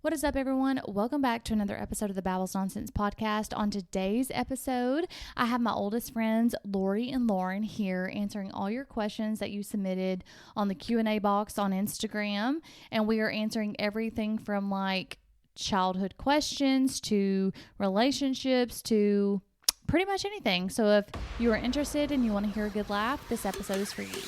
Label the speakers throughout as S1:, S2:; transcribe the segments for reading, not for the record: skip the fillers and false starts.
S1: What is up, everyone? Welcome back to another episode of the Babbles Nonsense podcast. On today's episode, I have my oldest friends, Lorie and Lauryn, here answering all your questions that you submitted on the Q&A box on Instagram. And we are answering everything from like childhood questions to relationships to pretty much anything. So if you are interested and you want to hear a good laugh, this episode is for you.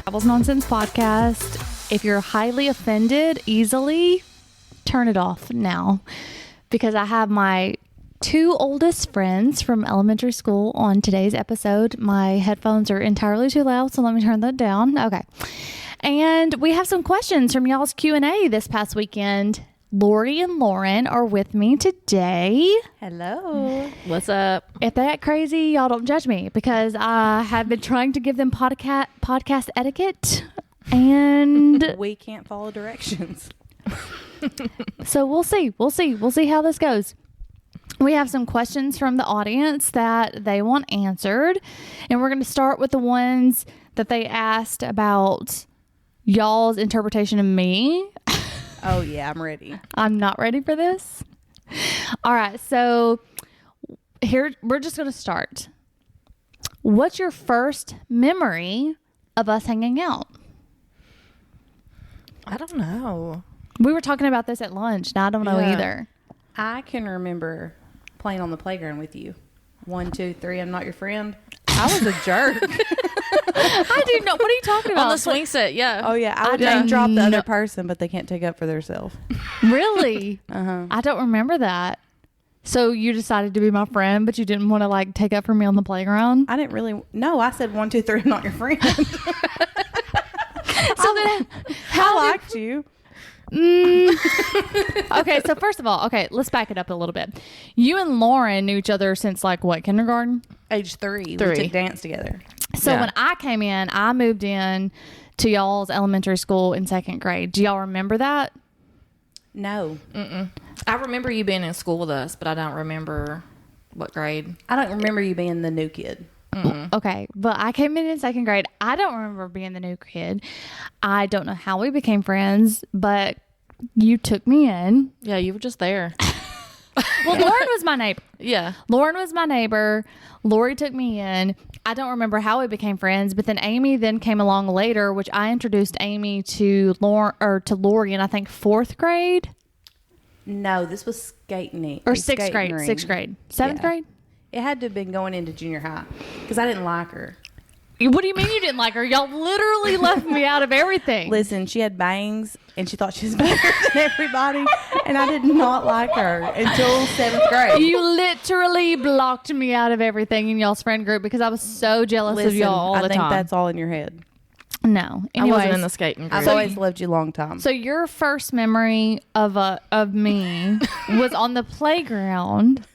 S1: Babbles Nonsense podcast. If you're highly offended easily, turn it off now, because I have my two oldest friends from elementary school on today's episode. My headphones are entirely too loud, so let me turn that down. Okay. And we have some questions from y'all's Q&A this past weekend. Lorie and Lauryn are with me today.
S2: Hello.
S3: What's up?
S1: If they act crazy, y'all don't judge me, because I have been trying to give them podcast etiquette, and
S2: We can't follow directions.
S1: so we'll see. We'll see how this goes. We have some questions from the audience that they want answered, and we're going to start with the ones that they asked about y'all's interpretation of me.
S2: Oh, yeah, I'm ready.
S1: I'm not ready for this. All right, so here we're just going to start. What's your first memory of us hanging out?
S3: I don't know.
S1: We were talking about this at lunch, and I don't know
S3: Yeah.
S1: either.
S2: I can remember playing on the playground with you. 1, 2, 3, I'm not your friend. I was a jerk.
S1: I do know. What are you talking about?
S3: On the swing set, yeah.
S2: Oh, yeah. I would name drop the other person, but they can't take up for themselves.
S1: Really?
S2: Uh-huh.
S1: I don't remember that. So you decided to be my friend, but you didn't want to like take up for me on the playground?
S2: I didn't really. No, I said 1, 2, 3, I'm not your friend.
S1: So then,
S2: I liked you.
S1: Okay, so first of all, let's back it up a little bit. You and Lauryn knew each other since like what, kindergarten?
S2: Age 3. We
S3: 3.
S2: took dance together.
S1: So
S3: Yeah.
S1: when I came in, I moved in to y'all's elementary school in second grade. Do y'all remember that?
S2: No.
S3: I remember you being in school with us, but I don't remember what grade.
S2: I don't remember you being the new kid.
S1: Okay, but I came in second grade. I don't remember being the new kid. I don't know how we became friends, but you took me in.
S3: Yeah, you were just there.
S1: Well, Lauryn was my neighbor.
S3: Yeah.
S1: Lauryn was my neighbor. Lorie took me in. I don't remember how we became friends, but then Amy then came along later, which I introduced Amy to Lorie in I think 4th grade
S2: No, this was skating.
S1: or 6th grade. 6th grade. 7th
S2: Yeah.
S1: grade?
S2: It had to have been going into junior high because I didn't like her.
S1: What do you mean you didn't like her? Y'all literally left me out of everything.
S2: Listen, she had bangs and she thought she was better than everybody, and I did not like her until 7th grade.
S1: You literally blocked me out of everything in y'all's friend group because I was so jealous of
S2: Listen,
S1: y'all all the
S2: I think
S1: time.
S2: that's all in your head.
S1: No.
S3: I
S1: Anyways,
S3: wasn't in the skating group.
S2: I've always loved you a long time.
S1: so your first memory of me was on the playground.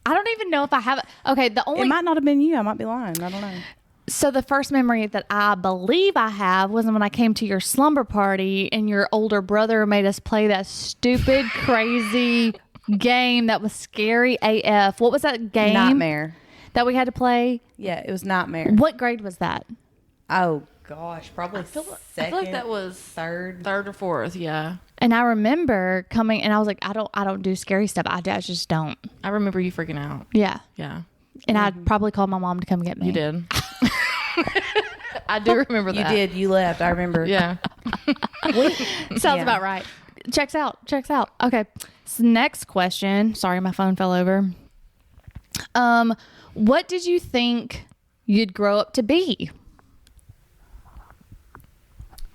S1: I don't even know if I have it. Okay, the only
S2: it might not have been you. I might be lying. I don't know.
S1: So the first memory that I believe I have was when I came to your slumber party and your older brother made us play that stupid, crazy game that was scary AF. What was that game?
S2: Nightmare.
S1: That we had to play?
S2: Yeah, it was Nightmare.
S1: What grade was that?
S2: Oh, gosh. Probably
S3: I feel
S2: second.
S3: like that was
S2: third.
S3: or fourth, yeah.
S1: And I remember coming and I was like, I don't do scary stuff. I just don't.
S3: I remember you freaking out.
S1: Yeah.
S3: Yeah.
S1: And I'd probably call my mom to come get me.
S3: You did. I do remember
S2: You
S3: that.
S2: did. You left. I remember.
S3: Yeah.
S1: Sounds
S2: Yeah.
S1: about right. Checks out. Okay. So next question. Sorry, my phone fell over. What did you think you'd grow up to be?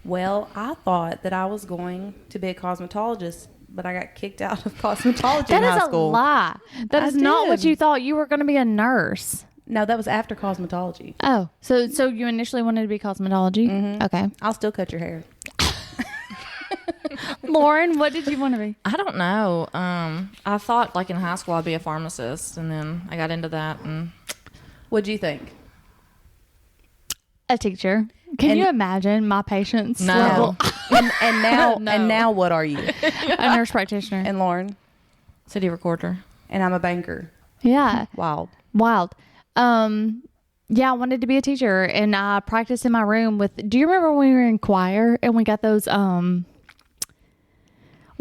S2: Well, I thought that I was going to be a cosmetologist, but I got kicked out of cosmetology in high
S1: That is a
S2: school.
S1: lie. That
S2: I
S1: is not what
S2: did.
S1: you thought. You were going to be a nurse.
S2: No, that was after cosmetology.
S1: Oh, so you initially wanted to be cosmetology?
S2: Mm-hmm.
S1: Okay.
S2: I'll still cut your hair.
S1: Lauryn, what did you want to be?
S3: I don't know. I thought like in high school I'd be a pharmacist, and then I got into that, and
S2: What'd you think?
S1: A teacher. Can you imagine my patience level?
S2: and now
S1: No.
S2: and now what are you?
S1: A nurse practitioner.
S2: And Lauren?
S3: City recorder.
S2: And I'm a banker.
S1: Yeah.
S2: Wild.
S1: Yeah, I wanted to be a teacher, and I practiced in my room with. Do you remember when we were in choir and we got those? What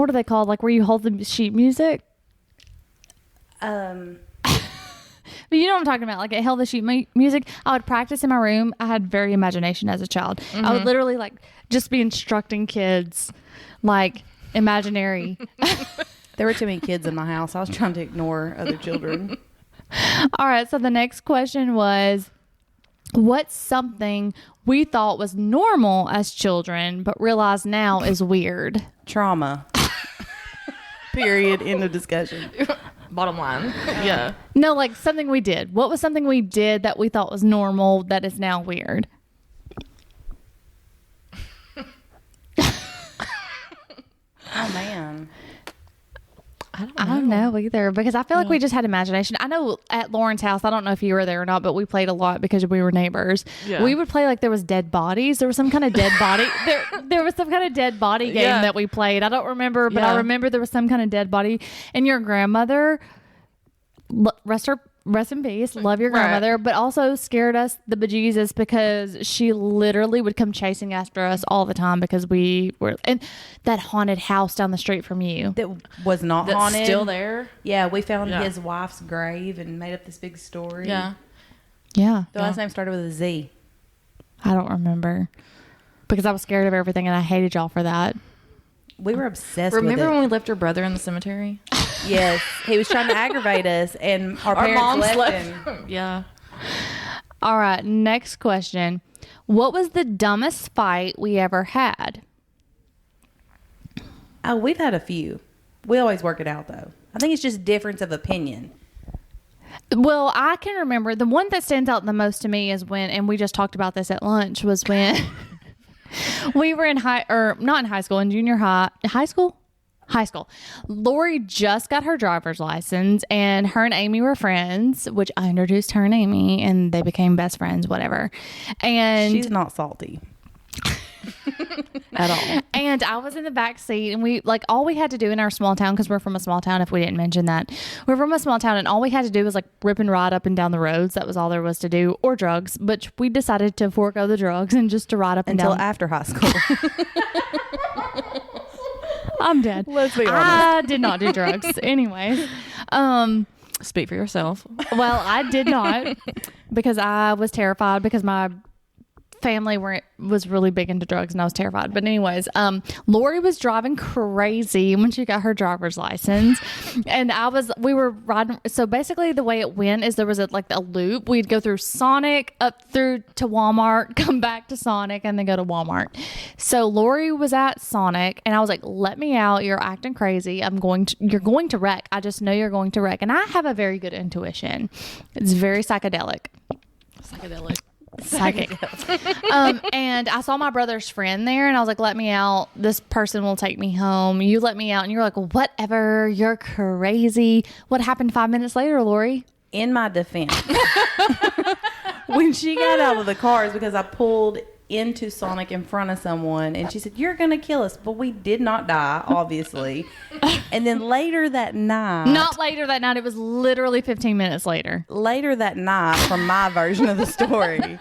S1: are they called? Like where you hold the sheet music. But you know what I'm talking about. Like it held the sheet music. I would practice in my room. I had very imagination as a child. I would literally like just be instructing kids, like imaginary.
S2: There were too many kids in my house. I was trying to ignore other children.
S1: All right. So the next question was, what's something we thought was normal as children, but realize now is weird?
S2: Trauma. Period. End of discussion.
S3: Bottom line. Yeah.
S1: No, like something we did. What was something we did that we thought was normal that is now weird?
S2: Oh, man.
S1: I don't know either, because I feel like we just had imagination. I know at Lauren's house, I don't know if you were there or not, but we played a lot because we were neighbors. Yeah. We would play like there was dead bodies. There was some kind of dead body. There was some kind of dead body game that we played. I don't remember, but I remember there was some kind of dead body. And your grandmother, rest in peace, love your grandmother, but also scared us the bejesus because she literally would come chasing after us all the time because we were in that haunted house down the street from you.
S2: That was not haunted.
S3: Still there?
S2: Yeah, we found his wife's grave and made up this big story.
S3: Yeah.
S1: Yeah.
S2: The last name started with a Z.
S1: I don't remember because I was scared of everything and I hated y'all for that.
S2: We were obsessed with it.
S3: Remember when we left your brother in the cemetery?
S2: Yes. He was trying to aggravate us, and our parents
S3: moms
S2: left him.
S3: Yeah.
S1: All right. Next question. What was the dumbest fight we ever had?
S2: Oh, we've had a few. We always work it out, though. I think it's just difference of opinion.
S1: Well, I can remember the one that stands out the most to me is when, and we just talked about this at lunch, was when we were in not in high school, in junior high school. Lorie just got her driver's license, and her and Amy were friends, which I introduced her and Amy, and they became best friends, whatever. And
S2: she's not salty at all.
S1: And I was in the back seat, and we like all we had to do in our small town, because we're from a small town, if we didn't mention that, we're from a small town, and all we had to do was like rip and ride up and down the roads. That was all there was to do, or drugs, but we decided to forego the drugs and just to ride up and down
S2: until after high school.
S1: I'm dead.
S2: Let's be honest.
S1: I did not do drugs. Anyways.
S3: Speak for yourself.
S1: Well, I did not, because I was terrified, because my family was really big into drugs and I was terrified. But anyways, Lorie was driving crazy when she got her driver's license, and we were riding. So basically the way it went is there was a loop. We'd go through Sonic, up through to Walmart, come back to Sonic, and then go to Walmart. So Lorie was at Sonic, and I was like, let me out. You're acting crazy. You're going to wreck. I just know you're going to wreck. And I have a very good intuition. It's very psychic. And I saw my brother's friend there, and I was like, let me out. This person will take me home. You let me out. And you were like, whatever, you're crazy. What happened 5 minutes later, Lorie?
S2: In my defense, when she got out of the car, is because I pulled into Sonic in front of someone, and she said, you're gonna kill us. But we did not die, obviously. And then later that night,
S1: not later that night, it was literally 15 minutes later
S2: from my version of the story,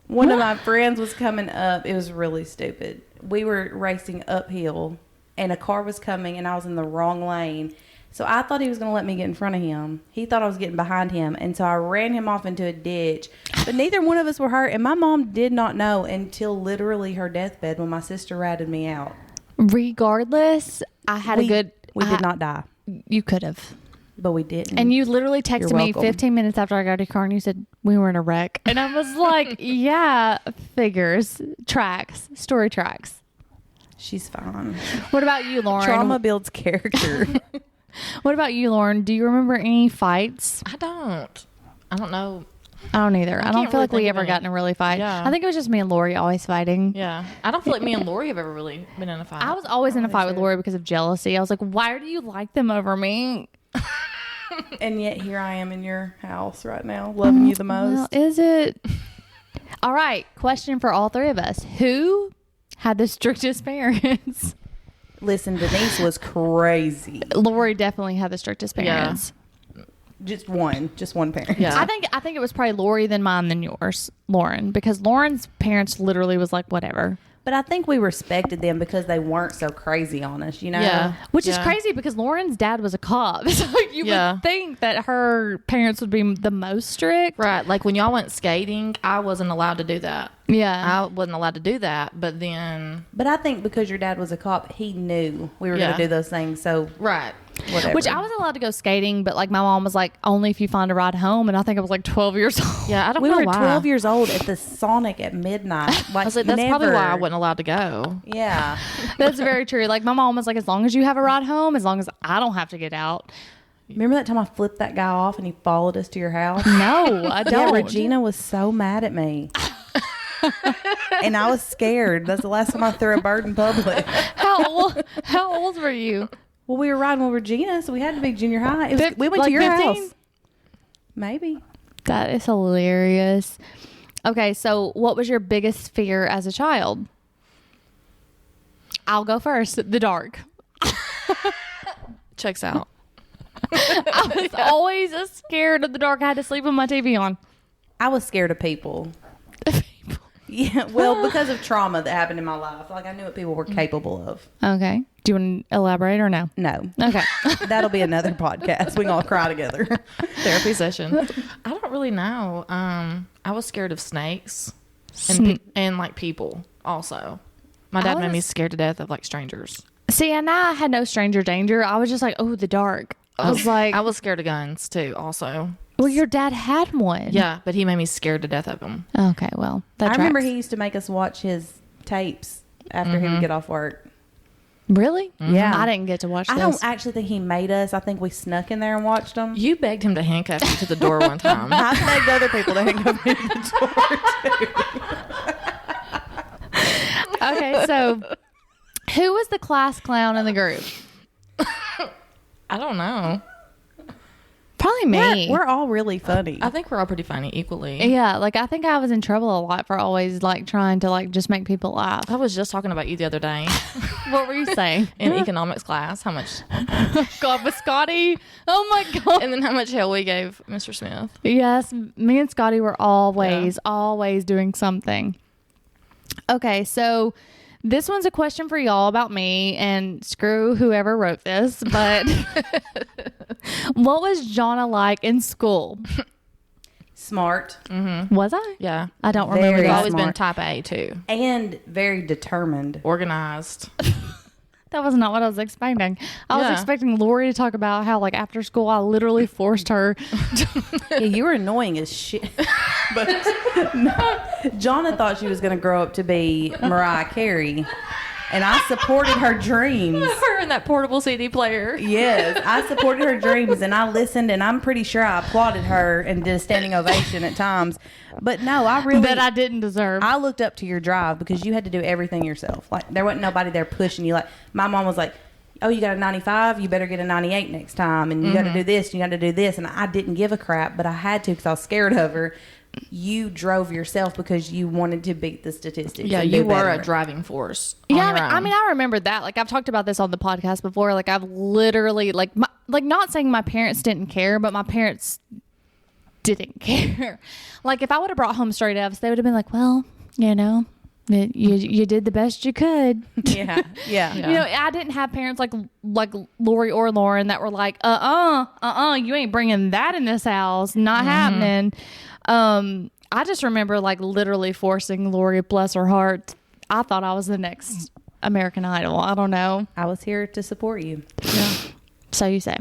S2: one of my friends was coming up. It was really stupid. We were racing uphill, and a car was coming, and I was in the wrong lane. So I thought he was going to let me get in front of him. He thought I was getting behind him. And so I ran him off into a ditch. But neither one of us were hurt. And my mom did not know until literally her deathbed when my sister ratted me out.
S1: Regardless, I had
S2: We did not die.
S1: You could have.
S2: But we didn't.
S1: And you literally texted me
S2: welcome.
S1: 15 minutes after I got to your car, and you said, we were in a wreck. And I was like, yeah, figures. Story tracks.
S2: She's fine.
S1: What about you, Lauren?
S2: Trauma builds character.
S1: What about you, Lauren? Do you remember any fights?
S3: I don't know.
S1: I don't either. I don't
S3: can't
S1: feel
S3: really
S1: like we
S3: think
S1: ever
S3: of
S1: got in a really fight.
S3: Yeah.
S1: I think it was just me and Lorie always fighting.
S3: Yeah. I don't feel like me and Lorie have ever really been in a fight.
S1: I was always in a fight with Lorie because of jealousy. I was like, why do you like them over me?
S2: And yet here I am in your house right now, loving you the most.
S1: Well, is it? All right. Question for all three of us. Who had the strictest parents?
S2: Listen, Denise was crazy.
S1: Lori definitely had the strictest parents.
S2: Just one parent.
S3: Yeah.
S1: I think it was probably Lori, then mine, then yours, Lauren, because Lauren's parents literally was like, whatever.
S2: But I think we respected them because they weren't so crazy on us, you know?
S3: Yeah.
S1: Which is crazy because Lauren's dad was a cop. So you would think that her parents would be the most strict.
S3: Right. Like when y'all went skating, I wasn't allowed to do that.
S1: Yeah.
S3: I wasn't allowed to do that. But then.
S2: But I think because your dad was a cop, he knew we were going to do those things. So,
S3: right.
S2: Whatever.
S1: Which I was allowed to go skating, but like my mom was like, only if you find a ride home. And I think I was like 12 years old.
S3: Yeah. I don't
S2: we
S3: know
S2: were
S3: why.
S2: 12 years old at the Sonic at midnight. Like,
S3: I was like, that's probably why I wasn't allowed to go.
S2: Yeah.
S1: That's very true. Like my mom was like, as long as you have a ride home, as long as I don't have to get out.
S2: Remember that time I flipped that guy off and he followed us to your house?
S1: No, I don't.
S2: Yeah, Regina was so mad at me. And I was scared. That's the last time I threw a bird in public.
S1: How old were you?
S2: Well, we were riding with Regina, so we had to be junior high. We went
S1: like
S2: to your
S1: 15?
S2: house. Maybe.
S1: That is hilarious. Okay, so what was your biggest fear as a child? I'll go first. The dark.
S3: Checks out.
S1: I was always scared of the dark. I had to sleep with my TV on.
S2: I was scared of people. Yeah, well, because of trauma that happened in my life. Like, I knew what people were capable of.
S1: Okay. Do you want to elaborate or no?
S2: No.
S1: Okay.
S2: That'll be another podcast. We can all cry together.
S3: Therapy session. I don't really know. I was scared of snakes and like people also. My dad made me scared to death of like strangers.
S1: See, and I had no stranger danger. I was just like, oh, the dark. I was like,
S3: I was scared of guns too also.
S1: well, your dad had one.
S3: Yeah, but he made me scared to death of them.
S1: Okay, well, that
S2: I remember
S1: tracks.
S2: he used to make us watch his tapes after he would get off work.
S1: Really?
S2: Yeah.
S1: I didn't get to watch
S2: I
S1: this.
S2: don't actually think he made us. I think we snuck in there and watched them.
S3: You begged him to handcuff you to the door one time.
S2: I begged other people to hang up in the door, too.
S1: Okay, so who was the class clown in the group?
S3: I don't know.
S1: Probably me.
S2: We're all really funny.
S3: I think we're all pretty funny equally.
S1: Yeah, like I think I was in trouble a lot for always like trying to like just make people laugh.
S3: I was just talking about you the other day
S1: What were you saying?
S3: in economics class. How much,
S1: God, with Scotty. Oh my God.
S3: and then how much hell we gave Mr. Smith.
S1: Yes, me and Scotty were always doing something. Okay, so this one's a question for y'all about me, and screw whoever wrote this, but what was Jonna like in school?
S2: Smart.
S1: Was I?
S3: Yeah.
S1: I don't
S2: Very
S1: remember
S3: We've
S1: that.
S3: always been
S2: smart.
S3: type A too.
S2: And very determined.
S3: Organized.
S1: That was not what I was expecting. I was
S3: Yeah.
S1: expecting Lori to talk about how, like, after school, I literally forced her.
S2: Yeah, you were annoying as shit. But no, Jonna thought she was going to grow up to be Mariah Carey. And I supported her dreams.
S3: Her and that portable CD player.
S2: Yes, I supported her dreams, and I listened, and I'm pretty sure I applauded her and did a standing ovation at times. But no, I really...
S1: That I didn't deserve.
S2: I looked up to your drive because you had to do everything yourself. Like, there wasn't nobody there pushing you. Like, my mom was like, oh, you got a 95? You better get a 98 next time. And you got to do this, you got to do this. And I didn't give a crap, but I had to because I was scared of her. You drove yourself because you wanted to beat the statistics.
S3: Yeah,
S2: and
S3: you
S2: do
S3: were
S2: better.
S3: a driving force. On
S1: Yeah,
S3: your
S1: I
S3: own.
S1: mean, I remember that. Like, I've talked about this on the podcast before. Like, I've literally, like, not saying my parents didn't care, but my parents didn't care. Like, if I would have brought home straight F's, they would have been like, well, you know, you did the best you could.
S2: Yeah.
S3: Yeah.
S1: You know, I didn't have parents like Lori or Lauren that were like, you ain't bringing that in this house. Not happening. I just remember like literally forcing Lori, bless her heart. I thought I was the next American Idol. I don't know.
S2: I was here to support you.
S1: So you say.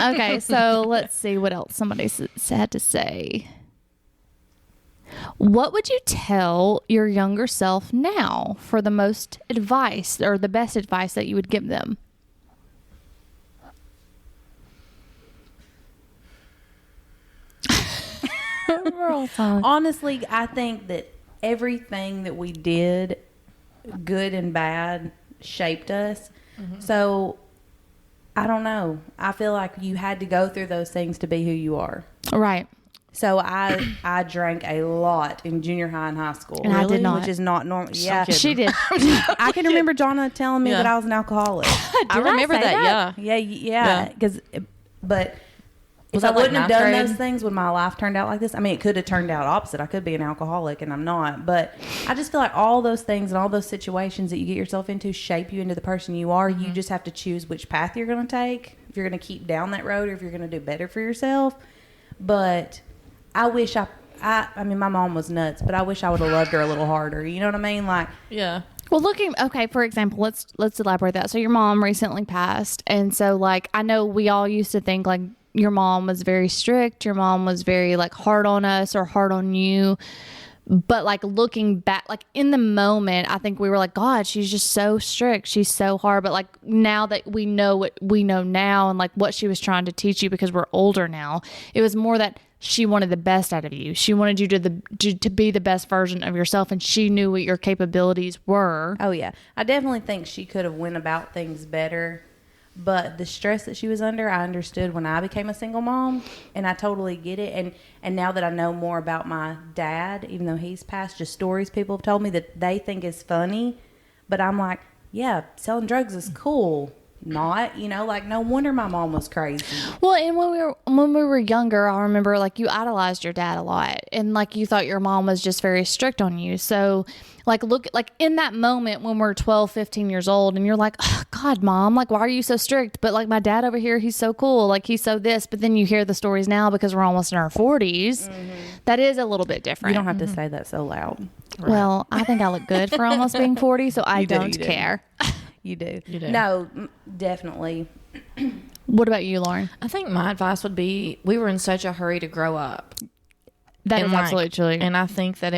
S1: Okay, so let's see what else somebody had to say. What would you tell your younger self now for the most advice or the best advice that you would give them? We're all silent.
S2: Honestly, I think that everything that we did, good and bad, shaped us. So I don't know. I feel like you had to go through those things to be who you are.
S1: Right.
S2: So I drank a lot in junior high and high school.
S1: And I did not.
S2: Which is not normal. Yeah.
S1: She did.
S2: I can remember Jonna telling me that I was an alcoholic.
S3: I remember
S1: say
S3: that.
S1: that?
S2: Yeah. But
S3: Was
S2: if I
S3: that like
S2: wouldn't have
S3: ninth
S2: done
S3: grade?
S2: those things, would my life turned out like this? I mean, it could have turned out opposite. I could be an alcoholic, and I'm not. But I just feel like all those things and all those situations that you get yourself into shape you into the person you are. You just have to choose which path you're going to take. If you're going to keep down that road, or if you're going to do better for yourself. But I wish I mean, my mom was nuts, but I wish I would have loved her a little harder. You know what I mean? Like,
S3: Yeah.
S1: Well, okay, for example, let's elaborate that. So your mom recently passed, and so like I know we all used to think like your mom was very strict, your mom was very like hard on us or hard on you. But like looking back, like in the moment, I think we were like, God, she's just so strict. She's so hard. But like now that we know what we know now and like what she was trying to teach you because we're older now, it was more that she wanted the best out of you. She wanted you to be the best version of yourself, and she knew what your capabilities were.
S2: oh yeah, I definitely think she could have went about things better. But the stress that she was under, I understood when I became a single mom, and I totally get it. And now that I know more about my dad, even though he's passed, just stories people have told me that they think is funny, but I'm like, yeah, selling drugs is cool. Not, like no wonder my mom was crazy.
S1: Well, and when we were younger, I remember like you idolized your dad a lot, and like you thought your mom was just very strict on you. So like look, like in that moment when we're 12, 15 years old, and you're like, oh, God, Mom, like why are you so strict? But like my dad over here, he's so cool, like he's so this. But then you hear the stories now because we're almost in our 40s. That is a little bit different.
S2: You don't have to say that so loud.
S1: Well, I think I look good for almost being 40, so I
S2: You do,
S1: don't
S2: you do.
S1: care.
S2: You do.
S3: You do.
S2: No, definitely.
S1: What about you, Lauren?
S3: I think my advice would be we were in such a hurry to grow up.
S1: That
S3: And
S1: is
S3: like-
S1: absolutely true.
S3: And I think that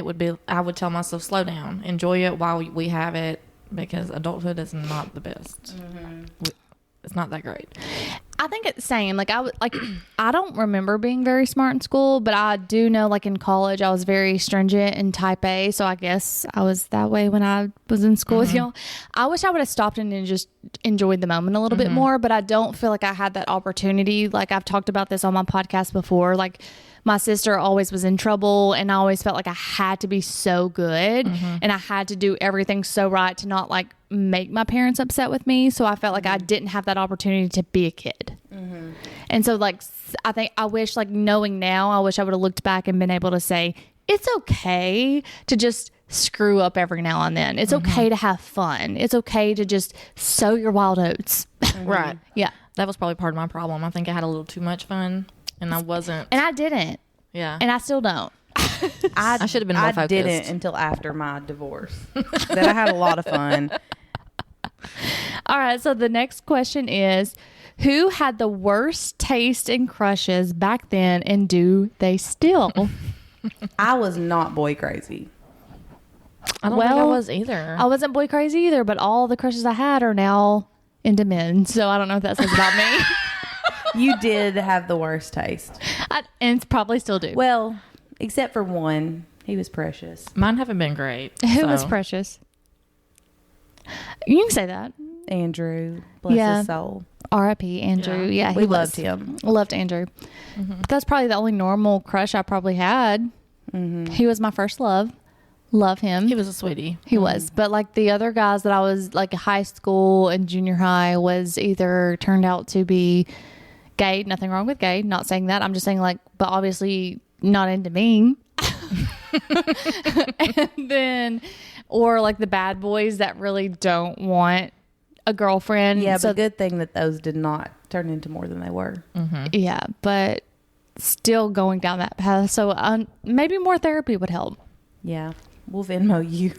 S3: I would tell myself, slow down, enjoy it while we have it, because adulthood is not the best. It's not that great.
S1: I think it's the same. Like I don't remember being very smart in school, but I do know like in college I was very stringent and type A. So I guess I was that way when I was in school with y'all. I wish I would have stopped and then just enjoyed the moment a little bit more, but I don't feel like I had that opportunity. Like I've talked about this on my podcast before. Like my sister always was in trouble, and I always felt like I had to be so good and I had to do everything so right to not like make my parents upset with me. So I felt like I didn't have that opportunity to be a kid. And so like I wish, like knowing now, I wish I would have looked back and been able to say it's okay to just screw up every now and then. It's okay to have fun. It's okay to just sow your wild oats.
S3: Right.
S1: Yeah.
S3: That was probably part of my problem. I think I had a little too much fun, and I wasn't.
S1: And I didn't.
S3: Yeah.
S1: And I still don't.
S3: I should have been more
S2: I
S3: focused.
S2: didn't until after my divorce. Then I had a lot of fun.
S1: All right. So the next question is, who had the worst taste in crushes back then, and do they still?
S2: I was not boy crazy.
S3: I don't think I
S1: Well,
S3: was either.
S1: I wasn't boy crazy either, but all the crushes I had are now into men. So I don't know what that says about me.
S2: You did have the worst taste.
S1: And probably still do.
S2: Well, except for one. He was precious.
S3: Mine haven't been great.
S1: Who was
S3: so.
S1: precious? You can say that.
S2: Andrew. Bless
S1: Yeah.
S2: his soul.
S1: R.I.P. Andrew. Yeah,
S2: We
S1: he
S2: loved
S1: was.
S2: him.
S1: Loved Andrew. But that's probably the only normal crush I probably had. He was my first love. Love him.
S3: He was a sweetie.
S1: He was. But like the other guys that I was like high school and junior high was either turned out to be gay. Nothing wrong with gay. Not saying that. I'm just saying like, but obviously not into me. And then, or like the bad boys that really don't want a girlfriend.
S2: Yeah,
S1: so
S2: but good thing that those did not turn into more than they were.
S1: yeah, but still going down that path. So maybe more therapy would help.
S2: Yeah. We'll Venmo you.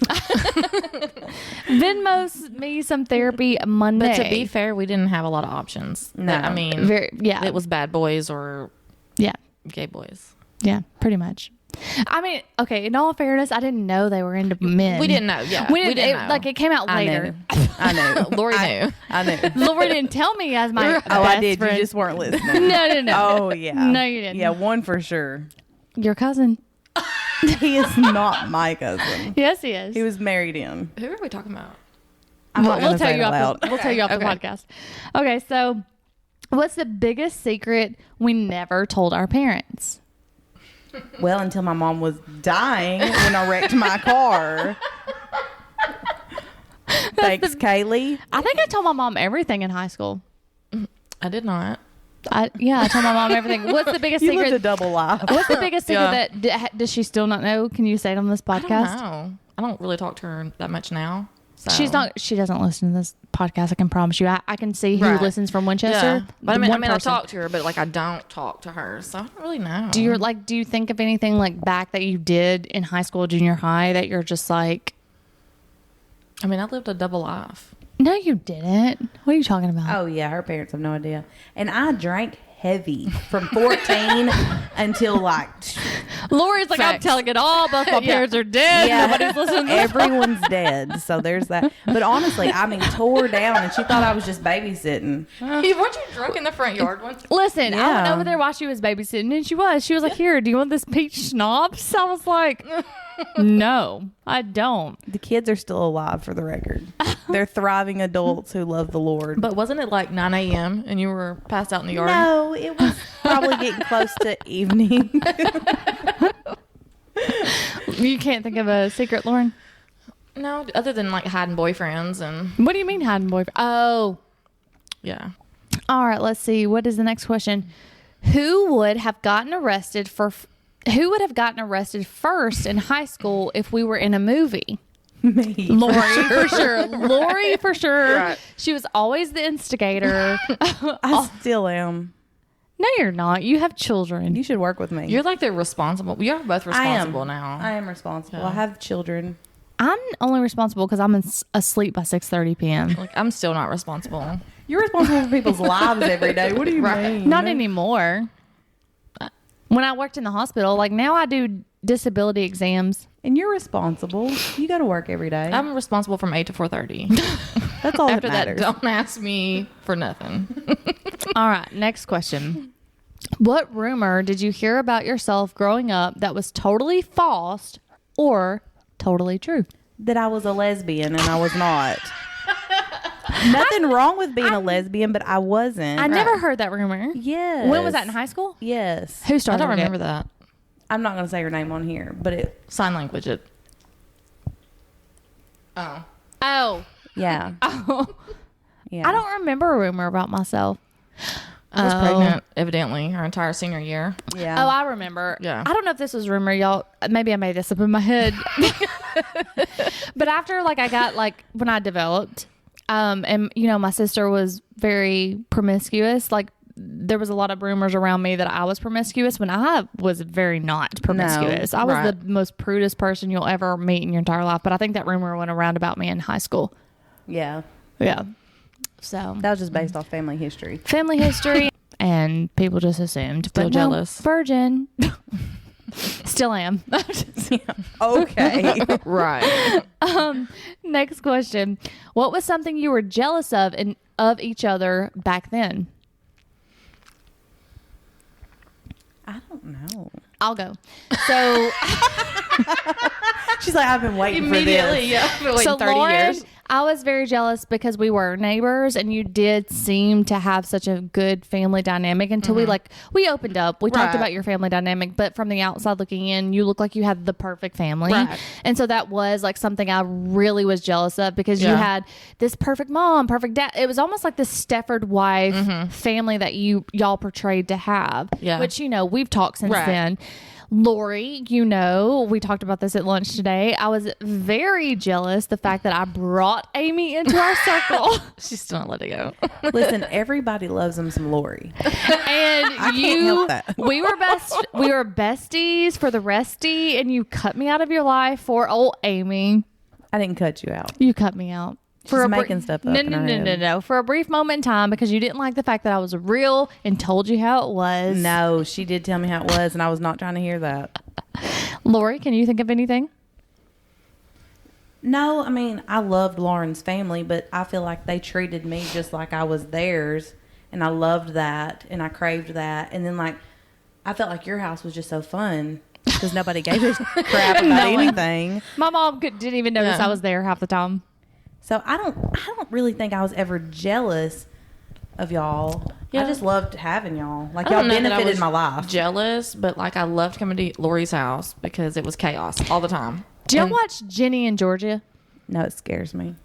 S1: Venmo's me some therapy Monday.
S3: But to be fair, we didn't have a lot of options.
S2: No.
S3: I mean,
S1: yeah,
S3: it was bad boys or
S1: yeah,
S3: gay boys.
S1: yeah, pretty much. I mean, okay. In all fairness, I didn't know they were into men.
S3: We didn't know. Yeah,
S1: We didn't,
S3: know.
S1: like it came out later.
S2: I knew.
S3: Lori knew.
S2: I knew.
S1: Lori didn't tell me as my best
S2: Oh, I did.
S1: friend.
S2: You just weren't listening.
S1: No.
S2: Oh, yeah.
S1: No, you didn't.
S2: Yeah, one for sure.
S1: Your cousin.
S2: He is not my cousin.
S1: Yes, he is.
S2: He was married in.
S3: Who are we talking about?
S2: I'm not
S1: we'll
S2: gonna
S1: tell
S2: say
S1: you
S2: it
S1: off
S2: aloud.
S1: we'll tell you off the
S3: Okay.
S1: podcast. Okay, so What's the biggest secret we never told our parents?
S2: Well, until my mom was dying when I wrecked my car. Thanks, Kaylee.
S1: I think I told my mom everything in high school.
S3: I did not.
S1: I told my mom everything. What's the biggest
S2: You
S1: secret?
S2: lived a double life.
S1: What's the biggest secret
S3: Yeah.
S1: that does she still not know? Can you say it on this
S3: I
S1: podcast?
S3: don't know. I don't really talk to her that much now. So.
S1: She doesn't listen to this podcast. I can promise you. I can see who
S3: Right.
S1: listens from Winchester.
S3: Yeah. But I mean,
S1: One
S3: I
S1: person.
S3: talk to her, but like I don't talk to her, so I don't really know.
S1: Do you think of anything like back that you did in high school, junior high that you're just like,
S3: I mean, I lived a double life.
S1: no, you didn't. What are you talking about?
S2: Oh, yeah. Her parents have no idea. And I drank heavy from 14 until like...
S1: Lori's like, I'm
S3: Facts.
S1: telling it all. Both my parents are dead.
S2: Yeah.
S1: Nobody's listening to this.
S2: Everyone's dead. So there's that. But honestly, I mean, tore down and she thought I was just babysitting.
S3: Weren't you drunk in the front yard once?
S1: Listen, I went
S2: Yeah.
S1: over there while she was babysitting, and she was like, here, do you want this peach schnapps? I was like, no, I don't.
S2: The kids are still alive, for the record. They're thriving adults who love the Lord.
S3: But wasn't it like 9 a.m. and you were passed out in the yard?
S2: No, it was probably getting close to evening.
S1: You can't think of a secret, Lauren?
S3: No, other than like hiding boyfriends and
S1: What do you mean hiding boyfriend? Oh,
S3: yeah.
S1: all right. Let's see. What is the next question? Who would have gotten arrested first in high school if we were in a movie?
S2: Me.
S1: Lori, for sure. Lori, for sure.
S3: Right.
S1: She was always the instigator.
S2: I still am.
S1: No, you're not. You have children.
S2: You should work with me.
S3: You're like the responsible. You're both responsible now.
S2: I am responsible.
S3: Yeah.
S2: I have children.
S1: I'm only responsible because I'm asleep by 6:30 p.m.
S3: Like I'm still not responsible.
S2: You're responsible for people's lives every day. What do you mean?
S1: Not anymore. When I worked in the hospital, like now I do disability exams.
S2: And you're responsible. You go to work every day.
S3: I'm responsible from 8 to 4:30.
S2: That's all
S3: After
S2: that
S3: that,
S2: matters.
S3: don't ask me for nothing.
S1: All right, next question. What rumor did you hear about yourself growing up that was totally false or totally true?
S2: That I was a lesbian and I was not. Nothing wrong with being a lesbian, but I wasn't.
S1: I never heard that rumor.
S2: Yes.
S1: When was that in high school?
S2: Yes.
S1: Who
S3: I
S1: started
S3: don't
S1: it?
S3: remember that.
S2: I'm not going to say her name on here, but it,
S3: Sign language. It. Oh.
S1: Oh.
S2: yeah.
S1: Oh.
S2: Yeah.
S1: I don't remember a rumor about myself.
S3: I was pregnant, evidently, our entire senior year.
S2: Yeah.
S1: Oh, I remember.
S3: Yeah.
S1: I don't know if this was rumor, y'all. Maybe I made this up in my head. But after I got when I developed, and my sister was very promiscuous. Like there was a lot of rumors around me that I was promiscuous when I was very not promiscuous. I was
S3: right.
S1: the most prudest person you'll ever meet in your entire life. But I think that rumor went around about me in high school.
S2: Yeah.
S1: Yeah. So
S2: That was just based off family history.
S1: family history, and people just assumed.
S3: Still
S1: But no,
S3: jealous.
S1: virgin. Still am.
S2: Okay.
S3: Right.
S1: Next question. What was something you were jealous of of each other back then?
S2: I don't know.
S1: I'll go. So,
S2: She's like, I've been waiting for
S3: Immediately,
S2: this.
S3: yeah. I've been waiting
S1: so
S3: 30
S1: Lauren,
S3: years.
S1: I was very jealous because we were neighbors and you did seem to have such a good family dynamic until we opened up. We talked
S3: Right.
S1: about your family dynamic, but from the outside looking in, you look like you had the perfect family.
S3: Right.
S1: And so that was something I really was jealous of because you
S3: Yeah.
S1: had this perfect mom, perfect dad. It was almost like this Stepford wife family that y'all portrayed to have,
S3: Yeah.
S1: which, we've talked since
S3: Right.
S1: then. Lori, we talked about this at lunch today. I was very jealous the fact that I brought Amy into our circle.
S3: She's still not letting go.
S2: Listen, everybody loves them some Lori.
S1: And
S2: can't help that.
S1: we were besties for the resty, and you cut me out of your life for old Amy.
S2: I didn't cut you out.
S1: You cut me out.
S2: She's making stuff up
S1: No,
S2: in
S1: no,
S2: her
S1: no,
S2: head.
S1: no, no. For a brief moment in time because you didn't like the fact that I was real and told you how it was.
S2: No, she did tell me how it was, and I was not trying to hear that.
S1: Lori, can you think of anything?
S2: No, I mean, I loved Lauren's family, but I feel like they treated me just like I was theirs, and I loved that, and I craved that. And then, I felt like your house was just so fun because nobody gave a crap about
S1: No one.
S2: anything.
S1: My mom didn't even notice
S3: Yeah.
S1: I was there half the time.
S2: So I don't really think I was ever jealous of y'all.
S3: Yeah.
S2: I just loved having y'all. Like,
S3: I
S2: y'all
S3: don't know that I
S2: benefited
S3: was
S2: my life.
S3: Jealous, but like I loved coming to Lori's house because it was chaos all the time.
S1: Do y'all
S3: And-
S1: watch Jenny and Georgia?
S2: No, it scares me.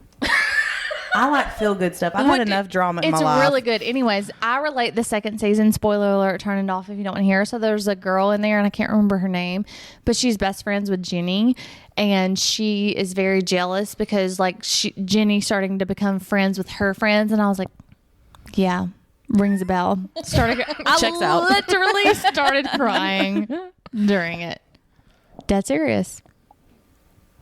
S2: I like feel good stuff. I've had enough drama in my life.
S1: It's really good. Anyways, I relate the second season. Spoiler alert, turn it off if you don't want to hear. So there's a girl in there, and I can't remember her name, but she's best friends with Jenny, and she is very jealous because like Jenny's starting to become friends with her friends, and I was like, yeah, rings a bell.
S3: Checks out.
S1: Literally started crying during it. Dead serious.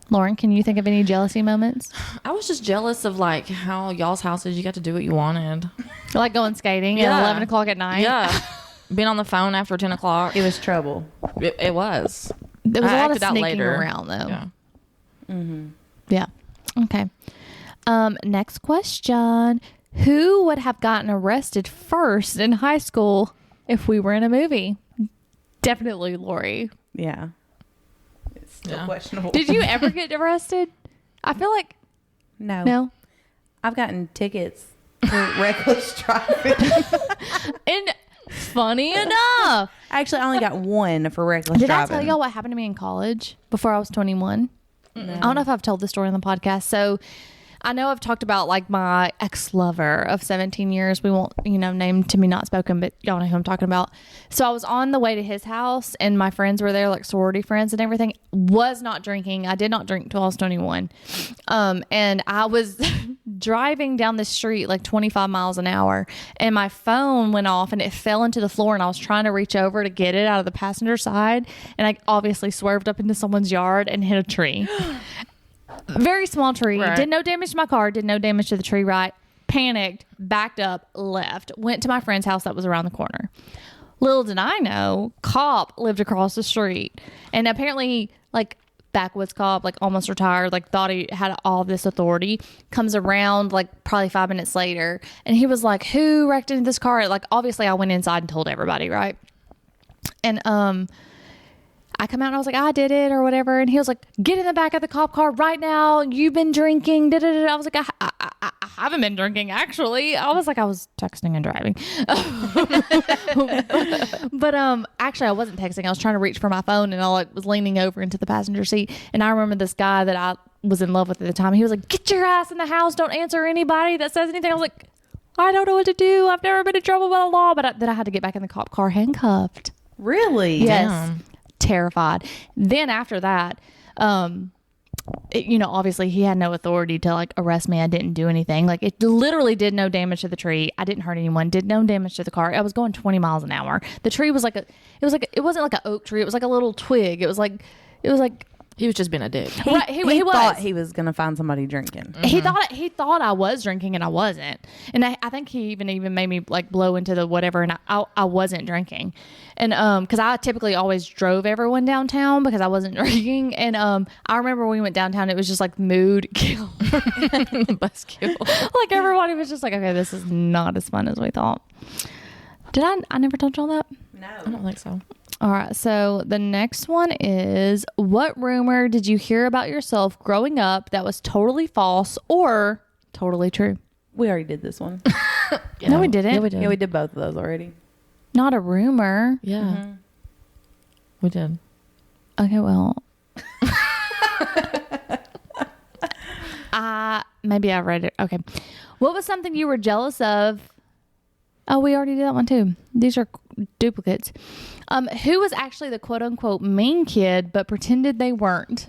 S1: Lauren, can you think of any jealousy moments?
S3: I was just jealous of like how y'all's houses you got to do what you wanted.
S1: Like going skating at 11 o'clock at night?
S3: Yeah. Being on the phone after 10 o'clock.
S2: It was trouble.
S3: It was.
S1: There was
S3: I
S1: a lot of
S3: acted out
S1: sneaking
S3: later.
S1: around, though.
S3: Yeah.
S2: Mm-hmm.
S1: Yeah. Okay. Next question. Who would have gotten arrested first in high school if we were in a movie? Definitely Lorie.
S2: Yeah. It's still questionable.
S1: Did you ever get arrested? I feel like no.
S2: I've gotten tickets for reckless driving.
S1: And funny enough,
S2: Actually, I only got one for reckless
S1: did
S2: driving.
S1: I tell y'all what happened to me in college before I was 21?
S2: No.
S1: I don't know if I've told the story on the podcast. So I know I've talked about like my ex-lover of 17 years. We won't, name to me not spoken, but y'all know who I'm talking about. So I was on the way to his house and my friends were there, like sorority friends and everything. Was not drinking. I did not drink till I was 21. And I was driving down the street like 25 miles an hour and my phone went off and it fell into the floor and I was trying to reach over to get it out of the passenger side. And I obviously swerved up into someone's yard and hit a tree. Very small tree.
S3: Right.
S1: Did no damage to my car. Did no damage to the tree. Right. Panicked. Backed up. Left. Went to my friend's house that was around the corner. Little did I know, cop lived across the street. And apparently, like, backwoods cop, like, almost retired, like, thought he had all this authority. Comes around, like, probably 5 minutes later. And he was like, who wrecked into this car? Like, obviously, I went inside and told everybody, right? And, I come out and I was like, I did it or whatever. And he was like, get in the back of the cop car right now. You've been drinking. Da-da-da-da. I was like, I haven't been drinking, actually. I was like, I was texting and driving. But actually, I wasn't texting. I was trying to reach for my phone and I like was leaning over into the passenger seat. And I remember this guy that I was in love with at the time. He was like, get your ass in the house. Don't answer anybody that says anything. I was like, I don't know what to do. I've never been in trouble by the law. But then I had to get back in the cop car handcuffed.
S2: Really?
S1: Yes.
S3: Damn.
S1: Terrified. Then after that, obviously he had no authority to like arrest me. I didn't do anything. Like it literally did no damage to the tree. I didn't hurt anyone. Did no damage to the car. I was going 20 miles an hour. The tree was it wasn't like an oak tree. It was like a little twig. It was like
S3: He was just being a dick.
S2: He
S1: was.
S2: thought he was going to find somebody drinking.
S1: Mm-hmm. He thought I was drinking and I wasn't. And I think he even made me like blow into the whatever and I wasn't drinking. And because I typically always drove everyone downtown because I wasn't drinking. And I remember when we went downtown, it was just like mood kill.
S3: Buzzkill.
S1: Like everybody was just like, okay, this is not as fun as we thought. Did I never told y'all that?
S2: No.
S3: I don't think so.
S1: All right. So the next one is, what rumor did you hear about yourself growing up that was totally false or totally true?
S2: We already did this one.
S1: No, we didn't.
S3: Yeah, we did.
S2: Yeah, we did both of those already.
S1: Not a rumor.
S3: Yeah.
S2: Mm-hmm.
S3: We did.
S1: Okay, well. Maybe I read it. Okay. What was something you were jealous of? Oh, we already did that one too. These are duplicates. Who was actually the quote unquote mean kid but pretended they weren't?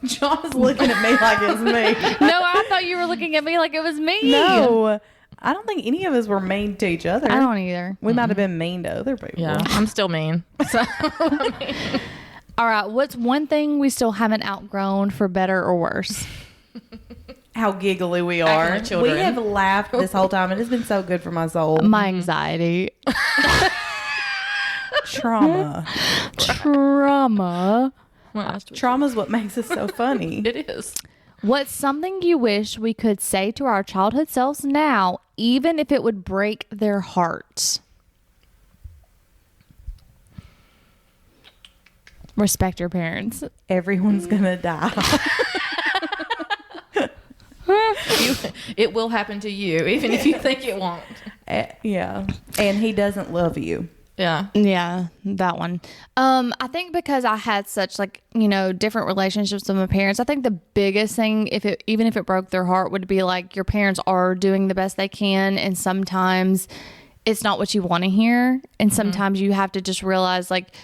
S2: John's looking at me like it's me.
S1: No, I thought you were looking at me like it was me.
S2: No. I don't think any of us were mean to each other.
S1: I don't either.
S2: We might have been mean to other people.
S3: Yeah. I'm still mean. So,
S1: All right. What's one thing we still haven't outgrown for better or worse?
S2: How giggly we
S3: Acting
S2: are.
S3: like children.
S2: We have laughed this whole time. It has been so good for my soul.
S1: My anxiety.
S2: Trauma.
S1: Trauma.
S2: Trauma's what makes us so funny.
S3: It is.
S1: What's something you wish we could say to our childhood selves now, even if it would break their hearts? Respect your parents.
S2: Everyone's gonna die.
S3: It will happen to you, even if you think it won't.
S2: Yeah. And he doesn't love you.
S3: Yeah.
S1: Yeah, that one. I think because I had such different relationships with my parents, I think the biggest thing, even if it broke their heart, would be like your parents are doing the best they can, and sometimes it's not what you want to hear, and sometimes you have to just realize like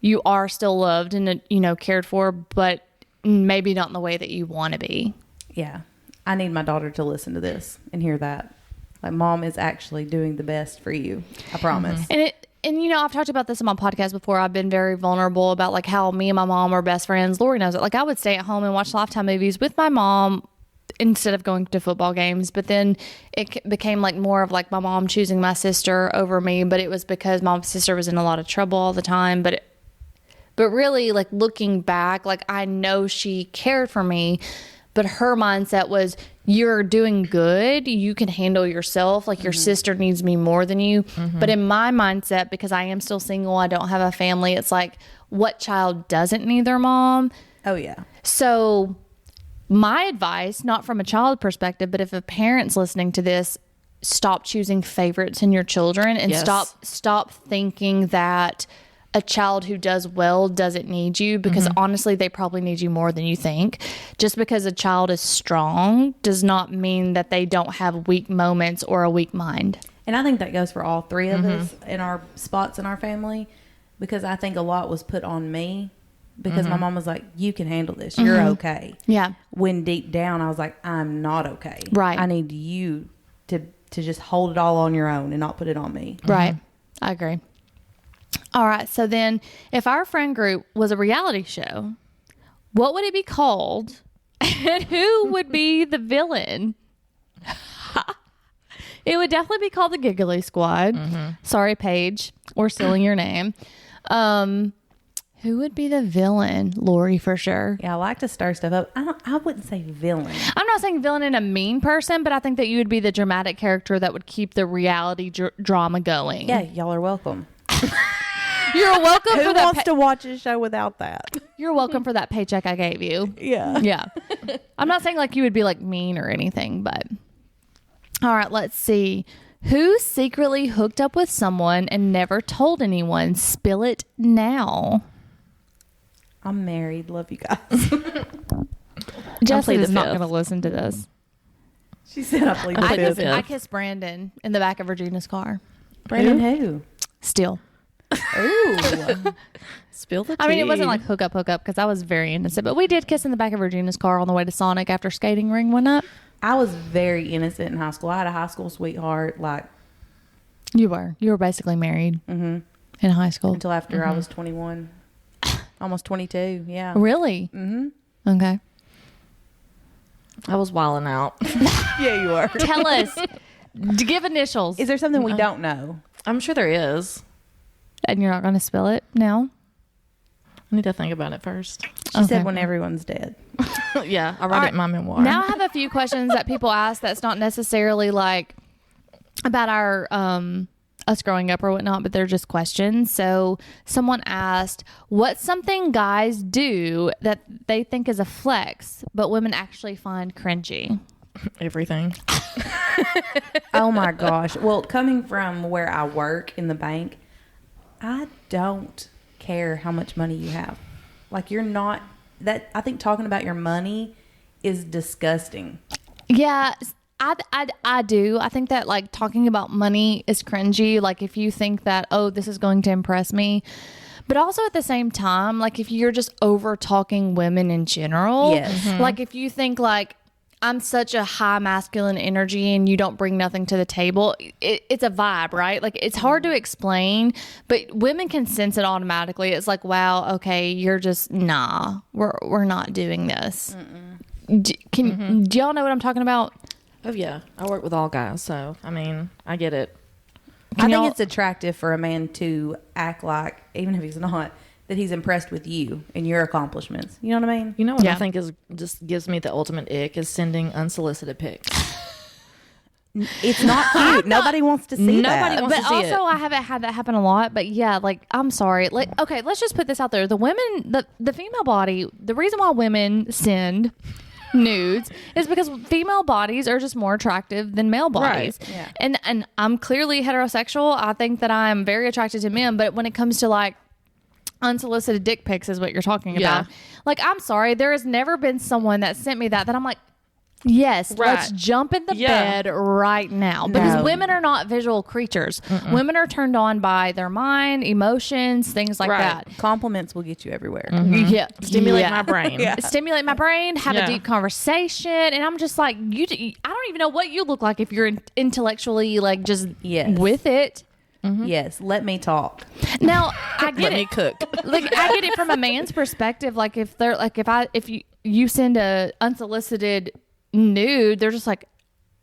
S1: you are still loved and cared for, but maybe not in the way that you want to be.
S2: Yeah. I need my daughter to listen to this and hear that. Like, mom is actually doing the best for you. I promise.
S1: And I've talked about this on my podcast before. I've been very vulnerable about like how me and my mom are best friends. Lori knows it. Like, I would stay at home and watch Lifetime movies with my mom instead of going to football games. But then it became like more of like my mom choosing my sister over me. But it was because my sister was in a lot of trouble all the time. But really, like, looking back, like, I know she cared for me, but her mindset was, you're doing good. You can handle yourself. Like, your sister needs me more than you. But in my mindset, because I am still single, I don't have a family, it's like, what child doesn't need their mom?
S2: Oh, yeah.
S1: So my advice, not from a child perspective, but if a parent's listening to this, stop choosing favorites in your children and stop thinking that a child who does well doesn't need you, because honestly, they probably need you more than you think. Just because a child is strong does not mean that they don't have weak moments or a weak mind.
S2: And I think that goes for all three of us in our spots in our family, because I think a lot was put on me because my mom was like, you can handle this. You're okay.
S1: Yeah.
S2: When deep down I was like, I'm not okay.
S1: Right.
S2: I need you to just hold it all on your own and not put it on me.
S1: Right. I agree. All right. So then if our friend group was a reality show, what would it be called? And who would be the villain? It would definitely be called the Giggly Squad. Sorry, Paige. We're stealing your name. Who would be the villain? Lori, for sure.
S2: Yeah, I like to stir stuff up. I wouldn't say villain.
S1: I'm not saying villain in a mean person, but I think that you would be the dramatic character that would keep the reality drama going.
S2: Yeah, y'all are welcome.
S1: You're welcome
S2: Who
S1: for that.
S2: wants to watch a show without that?
S1: You're welcome for that paycheck I gave you.
S2: Yeah.
S1: Yeah. I'm not saying like you would be like mean or anything, but all right, let's see. Who secretly hooked up with someone and never told anyone? Spill it now.
S2: I'm married. Love you guys.
S1: Justin
S3: plead
S1: is
S3: the
S1: not
S3: fifth.
S1: going to listen to this.
S2: She said I plead the fifth.
S1: I kissed Brandon in the back of Regina's car.
S2: Brandon who?
S1: Still.
S2: Ooh.
S3: Spill the tea.
S1: I mean, it wasn't like hook up because I was very innocent, but we did kiss in the back of Regina's car on the way to Sonic after skating ring went up.
S2: I was very innocent in high school. I had a high school sweetheart, like,
S1: You were basically married in high school.
S2: until after I was 21. Almost 22, yeah.
S1: Really? Okay.
S3: I was wilding out.
S2: Yeah, you are.
S1: Tell us. Give initials.
S2: Is there something we don't know?
S3: I'm sure there is.
S1: And you're not going to spill it now?
S3: I need to think about it first.
S2: She said when everyone's dead.
S3: Yeah, I'll write it in my memoir.
S1: Now I have a few questions that people ask that's not necessarily like about our us growing up or whatnot, but they're just questions. So someone asked, what's something guys do that they think is a flex, but women actually find cringy?
S3: Everything.
S2: Oh my gosh. Well, coming from where I work in the bank, I don't care how much money you have. Like, you're not that. I think talking about your money is disgusting.
S1: Yeah, I do. I think that like talking about money is cringy. Like if you think that, oh, this is going to impress me. But also at the same time, like if you're just over talking women in general,
S2: Yes.
S1: like if you think like I'm such a high masculine energy and you don't bring nothing to the table, it's a vibe, right? Like it's hard to explain, but women can sense it automatically. It's like, wow, okay, you're just, we're not doing this. Do y'all know what I'm talking about?
S3: Oh, yeah. I work with all guys, so, I mean, I get it.
S2: I think it's attractive for a man to act like, even if he's not, that he's impressed with you and your accomplishments. You know what I mean?
S3: You know what
S1: Yeah.
S3: I think is just gives me the ultimate ick is sending unsolicited pics.
S2: It's not cute. Nobody wants to see
S3: Nobody
S2: that.
S3: wants
S1: But
S3: to see
S1: also,
S3: it.
S1: I haven't had that happen a lot. But yeah, like I'm sorry. Like, okay, let's just put this out there. The women, the female body, the reason why women send nudes is because female bodies are just more attractive than male bodies.
S2: Right. Yeah.
S1: And I'm clearly heterosexual. I think that I'm very attracted to men, but when it comes to like unsolicited dick pics is what you're talking about. Like, I'm sorry, there has never been someone that sent me that I'm like, yes, let's jump in the bed right now. Because women are not visual creatures. Women are turned on by their mind, emotions, things like that.
S2: Compliments will get you everywhere.
S1: Yeah.
S3: Stimulate my brain.
S1: Stimulate my brain, have a deep conversation. And I'm just like, I don't even know what you look like if you're intellectually like just with it.
S2: Yes, let me talk.
S1: Now, I get
S3: Let
S1: it.
S3: me cook.
S1: Like, I get it from a man's perspective. Like, if they're like, if you send a unsolicited nude, they're just like,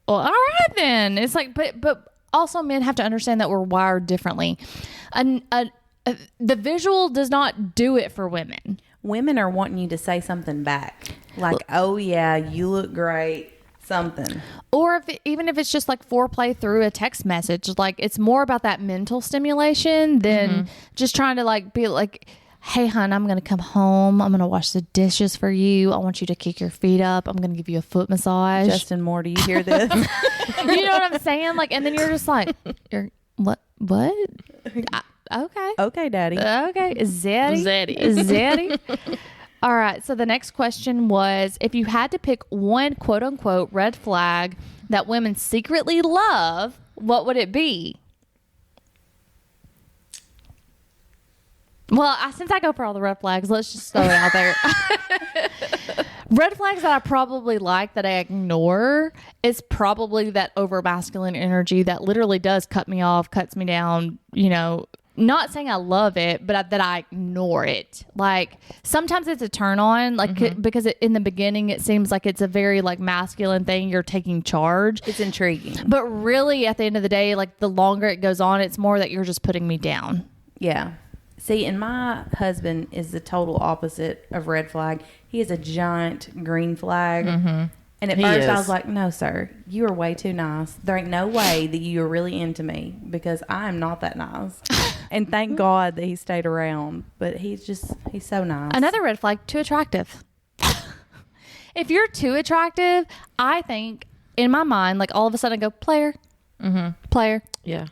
S1: well, all right then. It's like, but also men have to understand that we're wired differently. The visual does not do it for women.
S2: Women are wanting you to say something back, like, "Oh yeah, you look great." Something.
S1: Or even if it's just like foreplay through a text message, like it's more about that mental stimulation than just trying to like be like, hey hon, I'm going to come home. I'm going to wash the dishes for you. I want you to kick your feet up. I'm going to give you a foot massage.
S2: Justin Moore, do you hear this?
S1: You know what I'm saying? Like, and then you're just like, what? Okay.
S2: Okay, daddy.
S1: Okay. Zaddy. All right. So the next question was, if you had to pick one quote unquote red flag that women secretly love, what would it be? Well, since I go for all the red flags, let's just throw it out there. Red flags that I probably like that I ignore is probably that over masculine energy that literally does cut me off, cuts me down, not saying I love it, but that I ignore it. Like sometimes it's a turn on, like because in the beginning it seems like it's a very like masculine thing. You're taking charge.
S2: It's intriguing.
S1: But really at the end of the day, like the longer it goes on, it's more that you're just putting me down.
S2: Yeah. See, and my husband is the total opposite of red flag. He is a giant green flag. And at first I was like, no, sir, you are way too nice. There ain't no way that you are really into me because I am not that nice. And thank God that he stayed around. But he's so nice.
S1: Another red flag, too attractive. If you're too attractive, I think in my mind, like all of a sudden I go, player. Player.
S3: Yeah.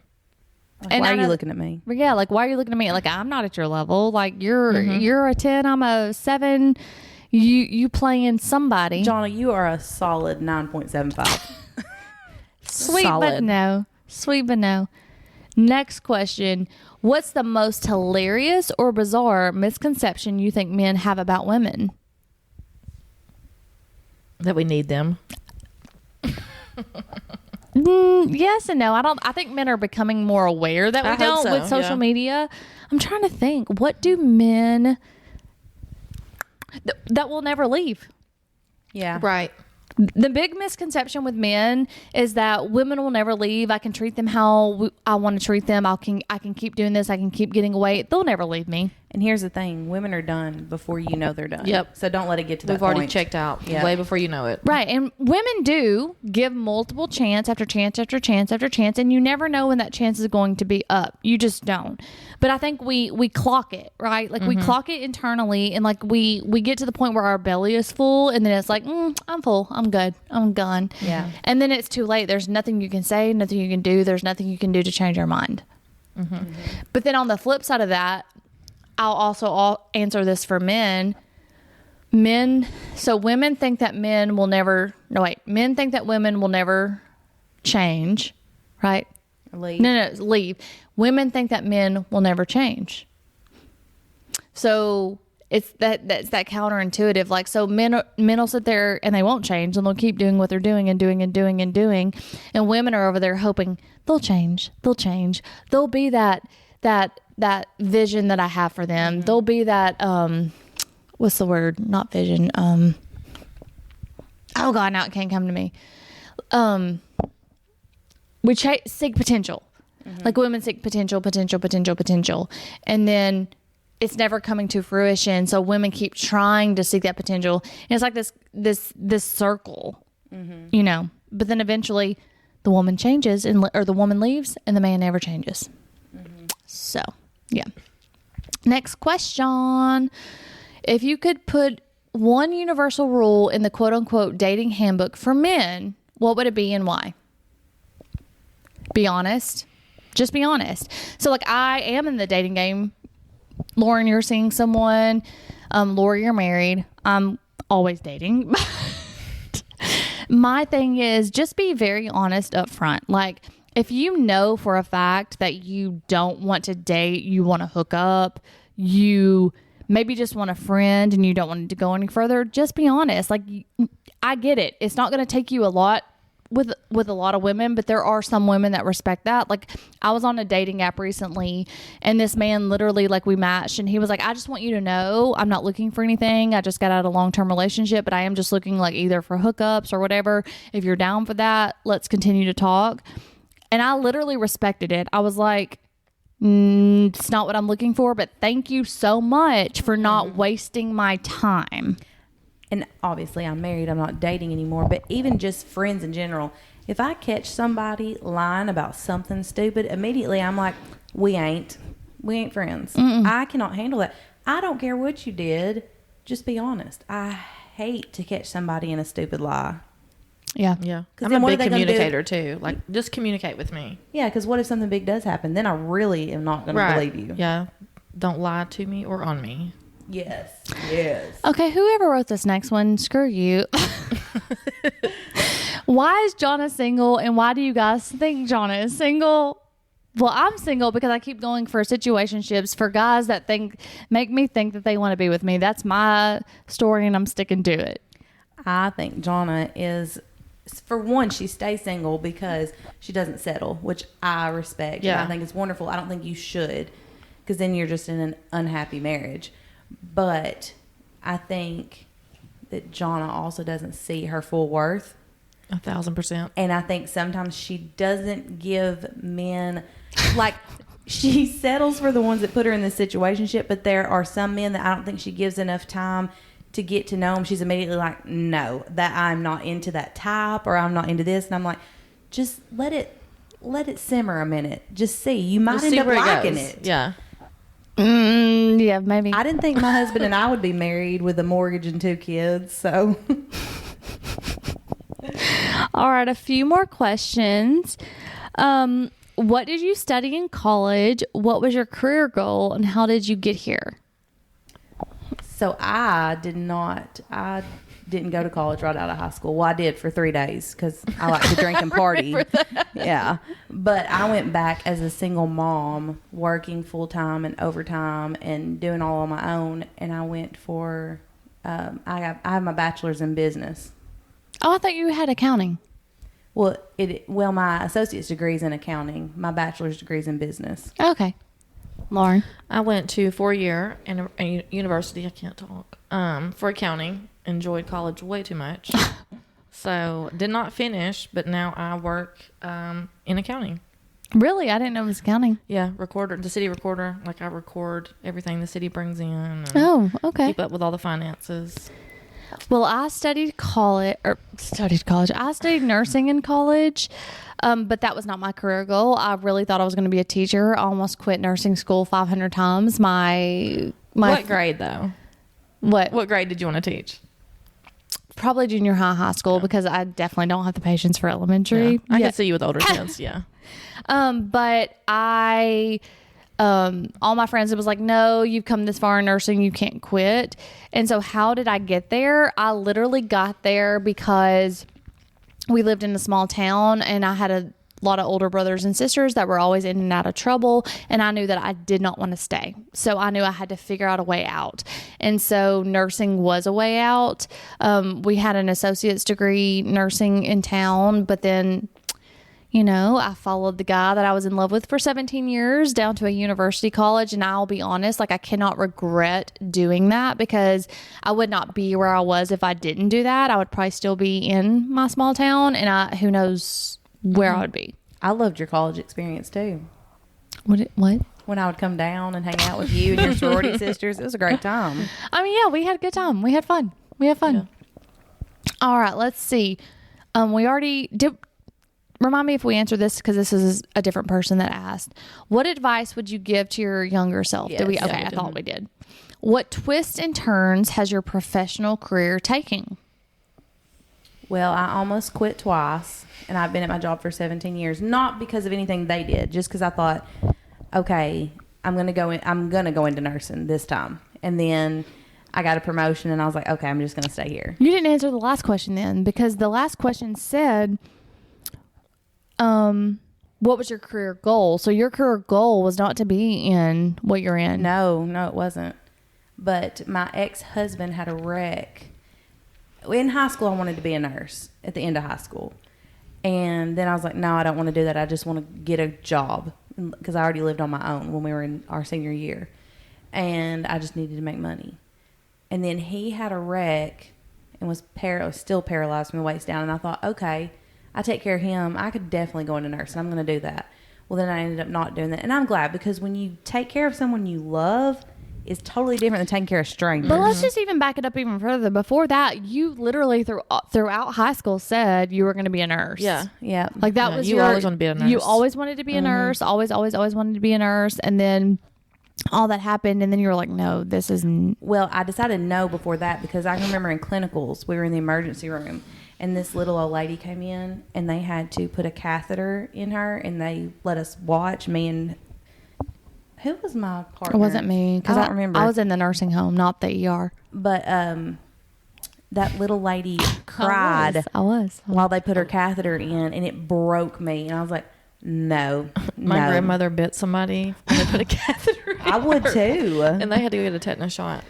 S2: Like, why are you looking at me?
S1: Yeah, like why are you looking at me? Like I'm not at your level. Like you're a 10, I'm a 7. You playing somebody.
S2: Jonna, you are a solid 9.75.
S1: Sweet
S3: Solid.
S1: but no. Next question. What's the most hilarious or bizarre misconception you think men have about women?
S3: That we need them.
S1: Yes and no. I think men are becoming more aware that we
S3: hope
S1: don't
S3: so,
S1: with social media. I'm trying to think. What do men that will never leave?
S2: Yeah.
S3: Right.
S1: The big misconception with men is that women will never leave. I can treat them how I want to treat them. I can keep doing this. I can keep getting away. They'll never leave me.
S2: And here's the thing. Women are done before you know they're done.
S3: Yep.
S2: So don't let it get to that
S3: We've
S2: point.
S3: already checked out
S2: Yeah.
S3: way before you know it.
S1: Right. And women do give multiple chance after chance after chance after chance. And you never know when that chance is going to be up. You just don't. But I think we clock it, right? Like we clock it internally and like we get to the point where our belly is full and then it's like, I'm full. I'm good. I'm gone.
S2: Yeah.
S1: And then it's too late. There's nothing you can say, nothing you can do. There's nothing you can do to change your mind. But then on the flip side of that, I'll also answer this for men. So women think that men think that women will never change, right?
S2: Leave.
S1: No, leave. Women think that men will never change. So that's that counterintuitive. Like, so men will sit there and they won't change and they'll keep doing what they're doing and doing and doing and doing. And women are over there hoping they'll change. They'll be that vision that I have for them. They'll be that, what's the word? Not vision. Oh God, now it can't come to me. We seek potential. Like women seek potential. And then it's never coming to fruition. So women keep trying to seek that potential. And it's like this circle, but then eventually the woman changes or the woman leaves and the man never changes. So, yeah. Next question. If you could put one universal rule in the quote unquote dating handbook for men, what would it be and why? Be honest. Just be honest. So like I am in the dating game. Lauren, you're seeing someone. Lorie, you're married. I'm always dating. My thing is just be very honest up front. Like if you know for a fact that you don't want to date, you want to hook up, you maybe just want a friend and you don't want it to go any further, just be honest. Like I get it. It's not going to take you a lot with a lot of women, but there are some women that respect that. Like I was on a dating app recently and this man literally like we matched and he was like, I just want you to know I'm not looking for anything. I just got out of a long-term relationship, but I am just looking like either for hookups or whatever. If you're down for that, let's continue to talk. And I literally respected it. I was like, it's not what I'm looking for, but thank you so much for not wasting my time.
S2: And obviously I'm married, I'm not dating anymore, but even just friends in general, if I catch somebody lying about something stupid, immediately I'm like, we ain't friends. I cannot handle that. I don't care what you did, just be honest. I hate to catch somebody in a stupid lie.
S1: Yeah.
S3: I'm a big communicator too. Like just communicate with me.
S2: Yeah, because what if something big does happen? Then I really am not going to believe you.
S3: Yeah. Don't lie to me or on me.
S2: Yes.
S1: Okay, whoever wrote this next one, screw you. Why is Jonna single and why do you guys think Jonna is single? Well, I'm single because I keep going for situationships for guys that make me think that they want to be with me. That's my story and I'm sticking to it.
S2: I think Jonna is, for one, she stays single because she doesn't settle, which I respect.
S3: Yeah.
S2: And I think it's wonderful. I don't think you should, because then you're just in an unhappy marriage. But I think that Jonna also doesn't see her full worth.
S3: 1,000%.
S2: And I think sometimes she doesn't give men, like, she settles for the ones that put her in this situationship, but there are some men that I don't think she gives enough time to get to know them. She's immediately like, no, that I'm not into that type, or I'm not into this. And I'm like, just let it simmer a minute. Just see. You might end up liking it.
S3: Yeah.
S1: Yeah, maybe.
S2: I didn't think my husband and I would be married with a mortgage and 2 kids, so.
S1: All right, a few more questions. What did you study in college? What was your career goal, and how did you get here?
S2: So I didn't go to college right out of high school. Well, I did for 3 days because I like to drink and party. Yeah. But I went back as a single mom, working full time and overtime and doing all on my own. And I went for, I have my bachelor's in business.
S1: Oh, I thought you had accounting.
S2: Well, my associate's degree is in accounting. My bachelor's degree is in business.
S1: Okay. Lauren?
S3: I went to 4-year in a university. I can't talk. For accounting. Enjoyed college way too much. So did not finish, but now I work in accounting.
S1: Really? I didn't know it was accounting.
S3: Yeah, the city recorder. Like I record everything the city brings in. And
S1: oh, okay.
S3: Keep up with all the finances.
S1: Well, I studied college. I studied nursing in college, but that was not my career goal. I really thought I was going to be a teacher. I almost quit nursing school 500 times.
S3: What grade though? What grade did you want to teach?
S1: Probably junior high school, because I definitely don't have the patience for elementary.
S3: Yeah. I can see you with older kids. Yeah.
S1: But all my friends, it was like, no, you've come this far in nursing, you can't quit. And so how did I get there? I literally got there because we lived in a small town and I had a lot of older brothers and sisters that were always in and out of trouble. And I knew that I did not want to stay. So I knew I had to figure out a way out. And so nursing was a way out. We had an associate's degree nursing in town, but then, I followed the guy that I was in love with for 17 years down to a university college. And I'll be honest, I cannot regret doing that, because I would not be where I was if I didn't do that. I would probably still be in my small town, and who knows where I would be.
S2: I loved your college experience too.
S1: What?
S2: When I would come down and hang out with you and your sorority sisters, it was a great time.
S1: I mean, yeah, we had a good time. We had fun. Yeah. All right, let's see. We already did. remind me if we answer this, because this is a different person that asked. What advice would you give to your younger self?
S2: Yes.
S1: Did we?
S2: Yeah,
S1: Okay,
S3: we
S1: I
S3: did.
S1: thought we did. What twists and turns has your professional career taken?
S2: Well, I almost quit twice, and I've been at my job for 17 years. Not because of anything they did, just because I thought, okay, I'm gonna go into nursing this time, and then I got a promotion, and I was like, okay, I'm just gonna stay here.
S1: You didn't answer the last question then, because the last question said, what was your career goal? So your career goal was not to be in what you're in.
S2: No, it wasn't. But my ex-husband had a wreck. In high school, I wanted to be a nurse at the end of high school. And then I was like, no, I don't want to do that. I just want to get a job, because I already lived on my own when we were in our senior year. And I just needed to make money. And then he had a wreck and was still paralyzed from the waist down. And I thought, okay, I take care of him. I could definitely go into nursing. I'm going to do that. Well, then I ended up not doing that. And I'm glad, because when you take care of someone you love, it's totally different than taking care of strangers.
S1: But let's just even back it up even further. Before that, you literally throughout high school said you were going to be a nurse.
S3: Yeah.
S2: Yeah.
S1: Like that
S3: Yeah,
S1: was
S3: you always wanted to be a nurse.
S1: You always wanted to be a nurse. Always wanted to be a nurse. And then all that happened, and then you were like, no, this is...
S2: Well, I decided no before that, because I can remember in clinicals, we were in the emergency room, and this little old lady came in, and they had to put a catheter in her, and they let us watch, me and... Who was my partner?
S1: It wasn't me.
S2: I don't remember.
S1: I was in the nursing home, not the ER.
S2: But that little lady cried
S1: I was.
S2: while they put her catheter in, and it broke me. And I was like, no.
S3: My grandmother bit somebody when they put a catheter in
S2: I would
S3: her.
S2: too.
S3: And they had to get a tetanus shot.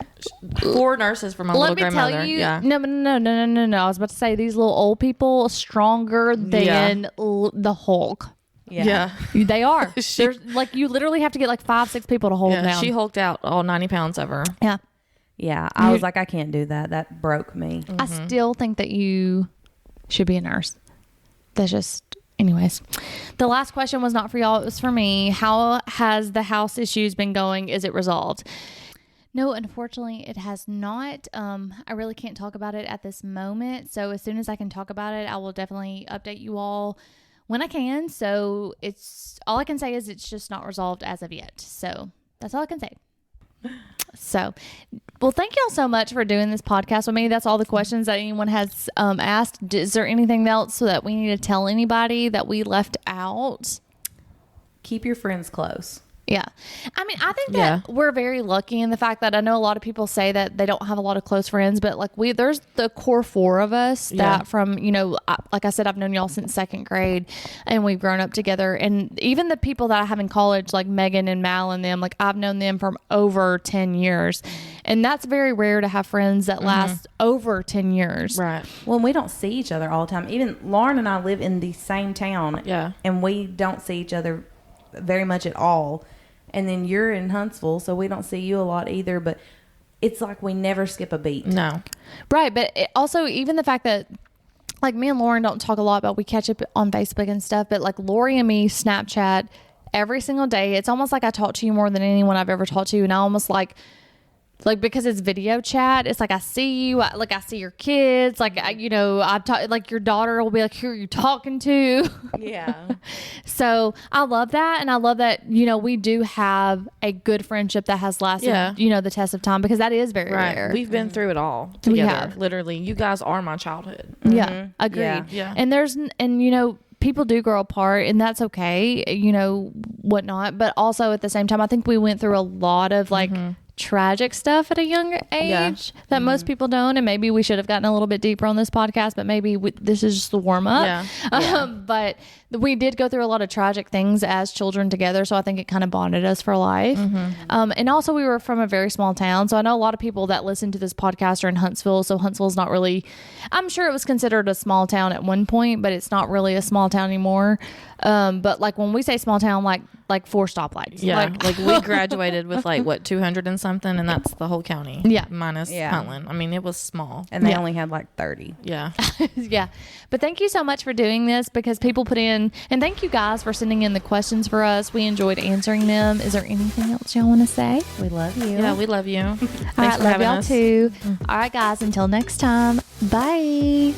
S3: 4 nurses for my
S1: Let
S3: little
S1: me
S3: grandmother.
S1: tell you,
S3: Yeah.
S1: no. I was about to say, these little old people stronger than the Hulk.
S3: Yeah.
S1: They are.
S3: She-
S1: There's like, you literally have to get like 5-6 people to hold them
S3: Yeah.
S1: down.
S3: She hulked out all 90 pounds of her.
S1: Yeah.
S2: Yeah, I was like, I can't do that. That broke me.
S1: I still think that you should be a nurse. That's just, anyways. The last question was not for y'all. It was for me. How has the house issues been going? Is it resolved? No, unfortunately, it has not. I really can't talk about it at this moment. So as soon as I can talk about it, I will definitely update you all when I can. So it's all I can say is it's just not resolved as of yet. So that's all I can say. So, well, thank y'all so much for doing this podcast with me. That's all the questions that anyone has asked. Is there anything else that we need to tell anybody that we left out?
S2: Keep your friends close.
S1: Yeah. I mean, I think that we're very lucky in the fact that I know a lot of people say that they don't have a lot of close friends, but like there's the core 4 of us that from, like I said, I've known y'all since 2nd grade and we've grown up together. And even the people that I have in college, like Megan and Mal and them, like I've known them from over 10 years. And that's very rare to have friends that last over 10 years.
S3: Right.
S2: Well, we don't see each other all the time. Even Lauren and I live in the same town.
S3: Yeah.
S2: And we don't see each other very much at all. And then you're in Huntsville, so we don't see you a lot either. But it's like we never skip a beat.
S3: No.
S1: Right. But also, even the fact that, like, me and Lauren don't talk a lot, but we catch up on Facebook and stuff. But, like, Lorie and me Snapchat every single day. It's almost like I talk to you more than anyone I've ever talked to. And I almost like because it's video chat, it's like I see you, like I see your kids, like I've talked, like your daughter will be like, who are you talking to?
S2: Yeah.
S1: So I love that, and I love that we do have a good friendship that has lasted the test of time, because that is very rare.
S3: We've been through it all
S1: We
S3: together.
S1: have.
S3: Literally, you guys are my childhood.
S1: Yeah, agreed.
S3: Yeah.
S1: And people do grow apart, and that's okay, whatnot. But also at the same time, I think we went through a lot of like tragic stuff at a younger age that most people don't, and maybe we should have gotten a little bit deeper on this podcast, but maybe this is just the warm up. But we did go through a lot of tragic things as children together, so I think it kind of bonded us for life. And also we were from a very small town, so I know a lot of people that listen to this podcast are in Huntsville, so Huntsville's not really, I'm sure it was considered a small town at one point, but it's not really a small town anymore. But like when we say small town, like 4 stoplights.
S3: Yeah. Like we graduated with 200 and something, and that's the whole county.
S1: Yeah.
S3: Minus Huntland. I mean, it was small.
S2: And they only had like 30.
S3: Yeah.
S1: Yeah. But thank you so much for doing this, because people put in, and thank you guys for sending in the questions for us. We enjoyed answering them. Is there anything else y'all want to say?
S2: We love you.
S3: Yeah, we love you.
S1: All
S3: Thanks
S1: right,
S3: for
S1: love
S3: having
S1: y'all
S3: us.
S1: too. All right, guys, until next time. Bye.